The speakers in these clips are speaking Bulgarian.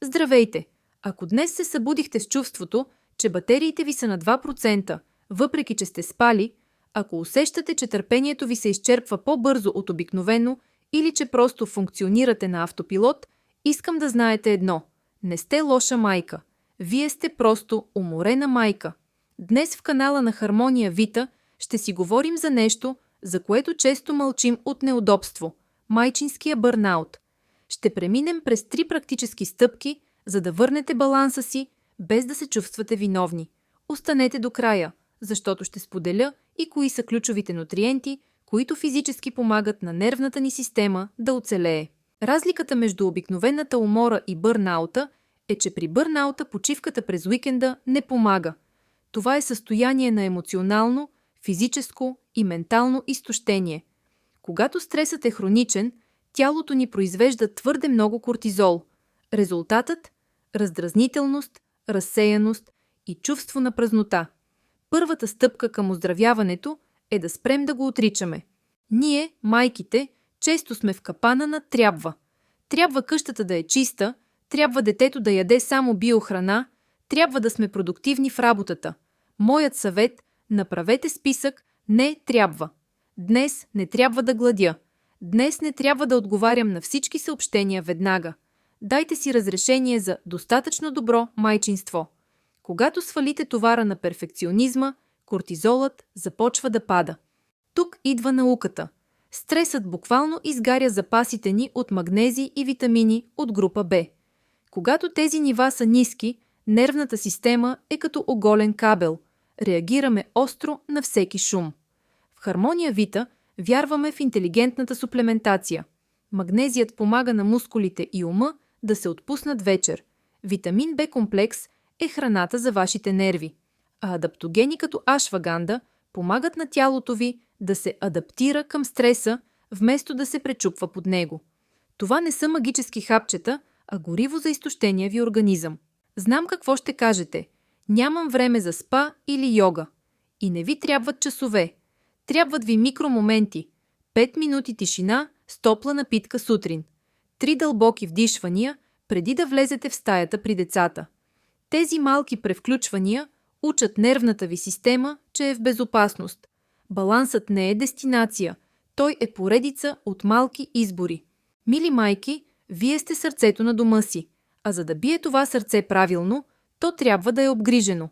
Здравейте! Ако днес се събудихте с чувството, че батериите ви са на 2%, въпреки че сте спали, ако усещате, че търпението ви се изчерпва по-бързо от обикновено или че просто функционирате на автопилот, искам да знаете едно. Не сте лоша майка. Вие сте просто уморена майка. Днес в канала на Хармония Вита ще си говорим за нещо, за което често мълчим от неудобство – майчинския бърнаут. Ще преминем през 3 практически стъпки, за да върнете баланса си, без да се чувствате виновни. Останете до края, защото ще споделя и кои са ключовите нутриенти, които физически помагат на нервната ни система да оцелее. Разликата между обикновената умора и бърнаута е, че при бърнаута почивката през уикенда не помага. Това е състояние на емоционално, физическо и ментално изтощение. Когато стресът е хроничен, тялото ни произвежда твърде много кортизол. Резултатът – раздразнителност, разсеяност и чувство на празнота. Първата стъпка към оздравяването е да спрем да го отричаме. Ние, майките, често сме в капана на трябва. Трябва къщата да е чиста, трябва детето да яде само биохрана, трябва да сме продуктивни в работата. Моят съвет – направете списък «Не трябва». Днес не трябва да гладя. Днес не трябва да отговарям на всички съобщения веднага. Дайте си разрешение за достатъчно добро майчинство. Когато свалите товара на перфекционизма, кортизолът започва да пада. Тук идва науката. Стресът буквално изгаря запасите ни от магнези и витамини от група Б. Когато тези нива са ниски, нервната система е като оголен кабел. Реагираме остро на всеки шум. В Хармония Вита вярваме в интелигентната суплементация. Магнезият помага на мускулите и ума да се отпуснат вечер. Витамин Б комплекс е храната за вашите нерви. А адаптогени като ашваганда помагат на тялото ви да се адаптира към стреса, вместо да се пречупва под него. Това не са магически хапчета, а гориво за изтощения ви организъм. Знам какво ще кажете. Нямам време за спа или йога. И не ви трябват часове. Трябват ви микромоменти. 5 минути тишина с топла напитка сутрин. 3 дълбоки вдишвания, преди да влезете в стаята при децата. Тези малки превключвания учат нервната ви система, че е в безопасност. Балансът не е дестинация, той е поредица от малки избори. Мили майки, вие сте сърцето на дома си, а за да бие това сърце правилно, то трябва да е обгрижено.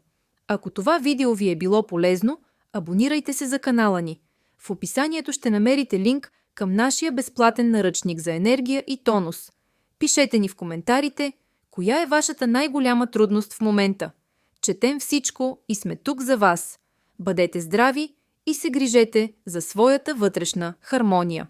Ако това видео ви е било полезно, абонирайте се за канала ни. В описанието ще намерите линк към нашия безплатен наръчник за енергия и тонус. Пишете ни в коментарите, коя е вашата най-голяма трудност в момента. Четем всичко и сме тук за вас. Бъдете здрави и се грижете за своята вътрешна хармония.